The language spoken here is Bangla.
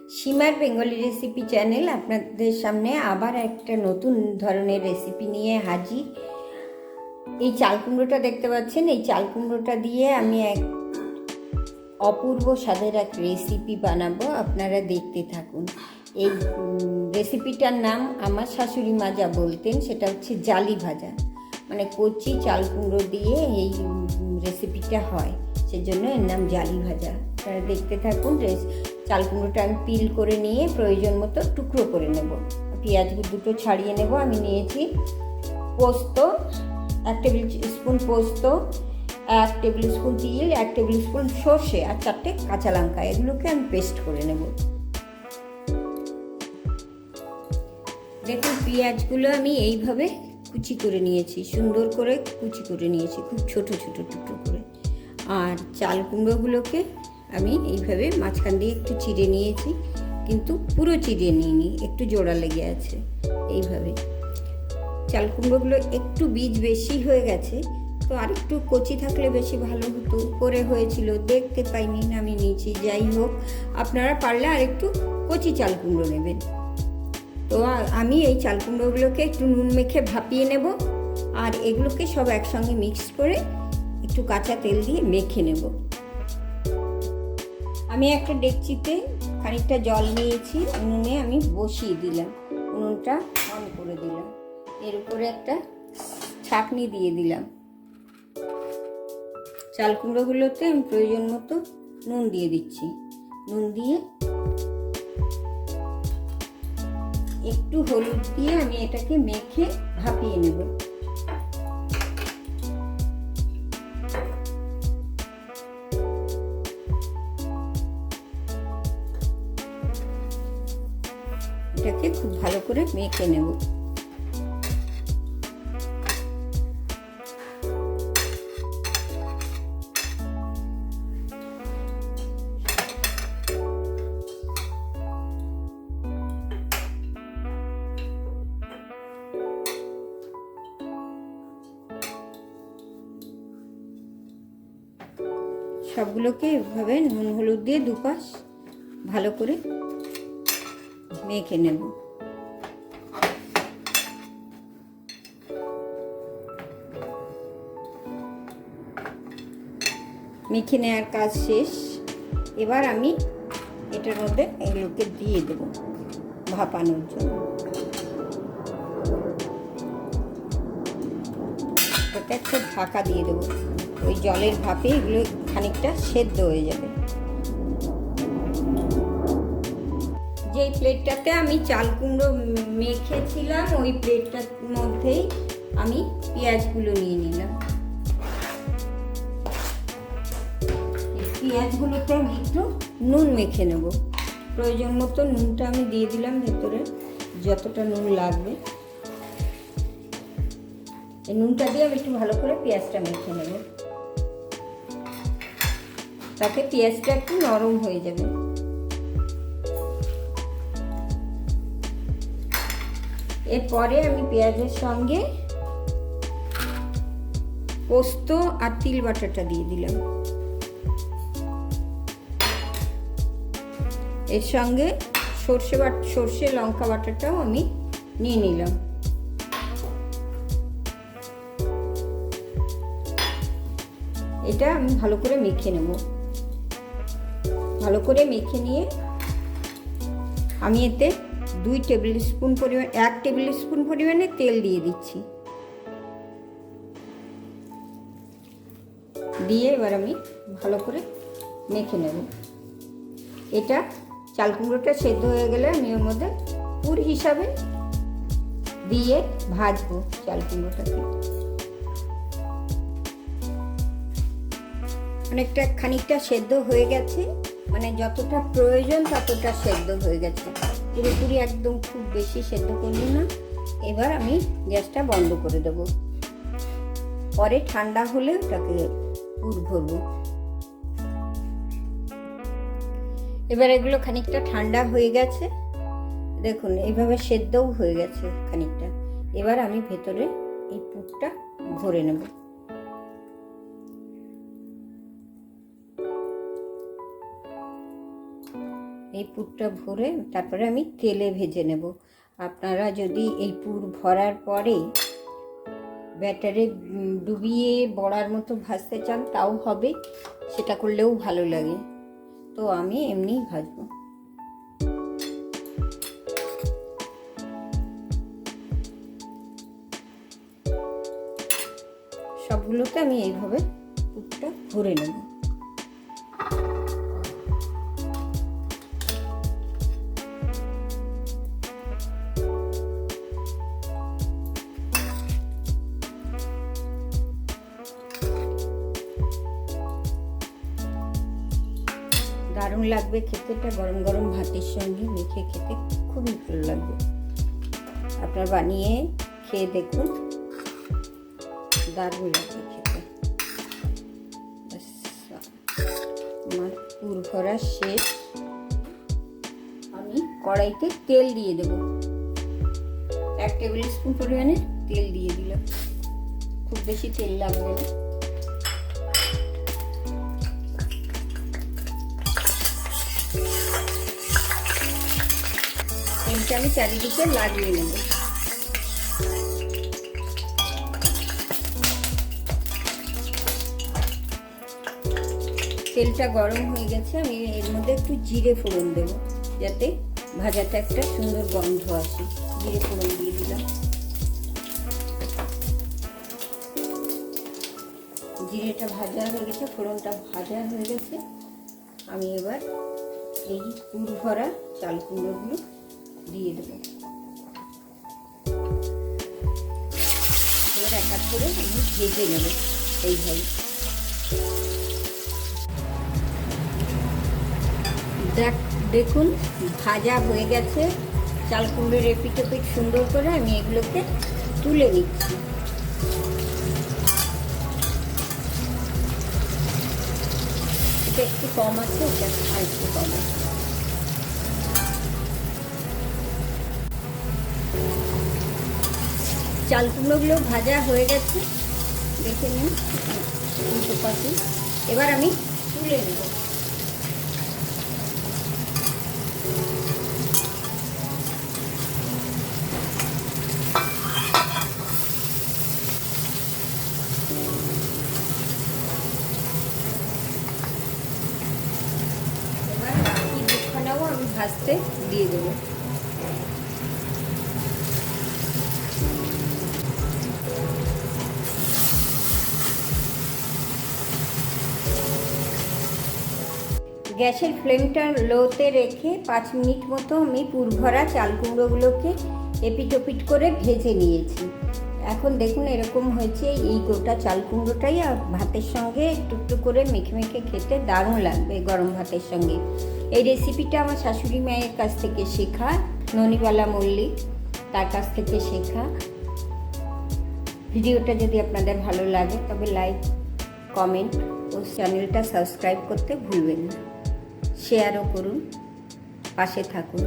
সীমার বেঙ্গলি রেসিপি চ্যানেল আপনাদের সামনে আবার একটা নতুন ধরনের রেসিপি নিয়ে হাজির। এই চাল কুমড়োটা দেখতে পাচ্ছেন, এই চাল কুমড়োটা দিয়ে আমি এক অপূর্ব স্বাদের এক রেসিপি বানাবো, আপনারা দেখতে থাকুন। এই রেসিপিটার নাম আমার শাশুড়ি মা যা বলতেন সেটা হচ্ছে জালি ভাজা, মানে কচি চাল কুমড়ো দিয়ে এই রেসিপিটা হয়, সেজন্য এর নাম জালি ভাজা। আপনারা দেখতে থাকুন। চাল কুমড়োটা আমি পিল করে নিয়ে প্রয়োজন মতো টুকরো করে নেব, পেঁয়াজ দুটো ছাড়িয়ে নেব। আমি নিয়েছি পোস্ত, 1 টেবিল স্পুন পোস্ত, 1 টেবিল স্পুন তিল, 1 টেবিল স্পুন সর্ষে আর 4টে কাঁচা লঙ্কা। এগুলোকে আমি পেস্ট করে নেব। দেখুন, পেঁয়াজগুলো আমি এইভাবে কুচি করে নিয়েছি, সুন্দর করে কুচি করে নিয়েছি, খুব ছোট ছোট টুকরো করে। আর চাল কুমড়োগুলোকে আমি এইভাবে মাঝখান দিয়ে একটু চিড়ে নিয়েছি, কিন্তু পুরো চিড়ে নিইনি, একটু জোড়া লেগে আছে। এইভাবে চাল কুমড়োগুলো একটু বীজ বেশি হয়ে গেছে, তো আর একটু কচি থাকলে বেশি ভালো হতো। করে হয়েছিল, দেখতে পাইনি, আমি নিয়েছি। যাই হোক, আপনারা পারলে আর একটু কচি চাল কুমড়ো নেবেন। তো আমি এই চাল কুমড়োগুলোকে একটু নুন মেখে ভাপিয়ে নেব, আর এগুলোকে সব একসঙ্গে মিক্স করে একটু কাঁচা তেল দিয়ে মেখে নেব। আমি একটা ডেকচিতে খানিকটা জল নিয়েছি, উনুনে আমি বসিয়ে দিলাম, উনুনটা অন করে দিলাম। এর উপরে একটা ছাঁকনি দিয়ে দিলাম। চাল কুমড়োগুলোতে আমি প্রয়োজন মতো নুন দিয়ে দিচ্ছি। নুন দিয়ে একটু হলুদ দিয়ে আমি এটাকে মেখে ভাপিয়ে নেব। এটাকে খুব ভালো করে মেখে নেব। সবগুলোকে এভাবে নুন হলুদ দিয়ে দুপাশ ভালো করে মেখে নেব। মেখে নেওয়ার কাজ শেষ। এবার আমি এটার মধ্যে এগুলোকে দিয়ে দেব ভাপানোর জন্য। এটা একটা ঢাকা দিয়ে দেবো, ওই জলের ভাপে এগুলো খানিকটা সেদ্ধ হয়ে যাবে। যেই প্লেটটাতে আমি চাল কুমড়ো মেখেছিলাম, ওই প্লেটটার মধ্যেই আমি পেঁয়াজগুলো নিয়ে নিলাম। পেঁয়াজগুলোতে আমি একটু নুন মেখে নেব। প্রয়োজন মতো নুনটা আমি দিয়ে দিলাম ভেতরে, যতটা নুন লাগবে। এই নুনটা দিয়ে আমি একটু ভালো করে পেঁয়াজটা মেখে নেব, তাতে পেঁয়াজটা একটু নরম হয়ে যাবে। এরপরে আমি পেঁয়াজের সঙ্গে পোস্ত আর তিল বাটাটা দিয়ে দিলাম। এর সঙ্গে সর্ষে লঙ্কা বাটাটাও আমি নিয়ে নিলাম। এটা আমি ভালো করে মেখে নেব। ভালো করে মেখে নিয়ে আমি এতে 1 টেবিল স্পুন পরিমাণে তেল দিয়ে দিচ্ছি। দিয়ে এবার আমি ভালো করে মেখে নেব। এটা চাল কুমড়োটা সেদ্ধ হয়ে গেলে আমি ওর মধ্যে পুর হিসাবে দিয়ে ভাজবো চাল কুমড়োটাকে। খানিকটা সেদ্ধ হয়ে গেছে, মানে যতটা প্রয়োজন ততটা সেদ্ধ হয়ে গেছে, পুরোপুরি একদম খুব বেশি সেদ্ধ করবো না। এবার আমি গ্যাসটা বন্ধ করে দেব। পরে ঠান্ডা হলে ওটাকে পুর ভরবো। এবার এগুলো খানিকটা ঠান্ডা হয়ে গেছে, দেখুন এইভাবে সেদ্ধও হয়ে গেছে খানিকটা। এবার আমি ভেতরে এই পুরটা ভরে নেব। এই পুরটা ভরে তারপরে আমি তেলে ভেজে নেব। আপনারা যদি এই পুর ভরার পরে ব্যাটারে ডুবিয়ে বড়ার মতো ভাজতে চান তাও হবে, সেটা করলেও ভালো লাগে। তো আমি এমনিই ভাজবো। সবগুলোতে আমি এইভাবে পুরটা ভরে নেব। দারুণ লাগবে খেতে, এটা গরম গরম ভাতের সঙ্গে মেখে খেতে খুবই ভালো লাগবে। আপনারা বানিয়ে খেয়ে দেখুন, দারুণ লাগবে খেতে। আমার পুর ভরা শেষ। আমি কড়াইতে তেল দিয়ে দেব, 1 টেবিল স্পুন পরিমাণে তেল দিয়ে দিলাম, খুব বেশি তেল লাগবে না। তেলটা আমি চারিদিকে লাগিয়ে নেব। তেলটা গরম হয়ে গেছে, আমি এর মধ্যে একটু জিরে ফোড়ন দেব যাতে ভাজাতে একটা সুন্দর গন্ধ আসে। জিরে ফোড়ন দিয়ে দিলাম। জিরেটা ভাজা হয়ে গেছে, ফোড়নটা ভাজা হয়ে গেছে। আমি এবার এই পুর ভরা চাল কুমড়োগুলো দিয়ে দেবো। এবার এক এক করে আমি ভেজে নেব এইভাবে। দেখুন ভাজা হয়ে গেছে চাল কুমড়োর এপিট ওপিট সুন্দর করে। আমি এগুলোকে তুলে নিচ্ছি। এটা একটু কম আছে, এটা আর একটু কম আছে। চাল কুমড়োগুলো ভাজা হয়ে গেছে, দেখে নিন উল্টো পাশে। এবার আমি তুলে নেব। এবার বাকি দুখানাও আমি ভাজতে দিয়ে দেবো। গ্যাসের ফ্লেমটা লোতে রেখে 5 মিনিট মতো আমি পুর ভরা চাল কুমড়োগুলোকে এপিট ওপিট করে ভেজে নিয়েছি। এখন দেখুন এরকম হয়েছে। এই গোটা চাল কুমড়োটাই ভাতের সঙ্গে একটু একটু করে মেখে মেখে খেতে দারুণ লাগবে গরম ভাতের সঙ্গে। এই রেসিপিটা আমার শাশুড়ি মায়ের কাছ থেকে শেখা, ননিবালা মল্লিক, তার কাছ থেকে শেখা। ভিডিওটা যদি আপনাদের ভালো লাগে তবে লাইক, কমেন্ট ও চ্যানেলটা সাবস্ক্রাইব করতে ভুলবেন না। শেয়ারও করুন, পাশে থাকুন।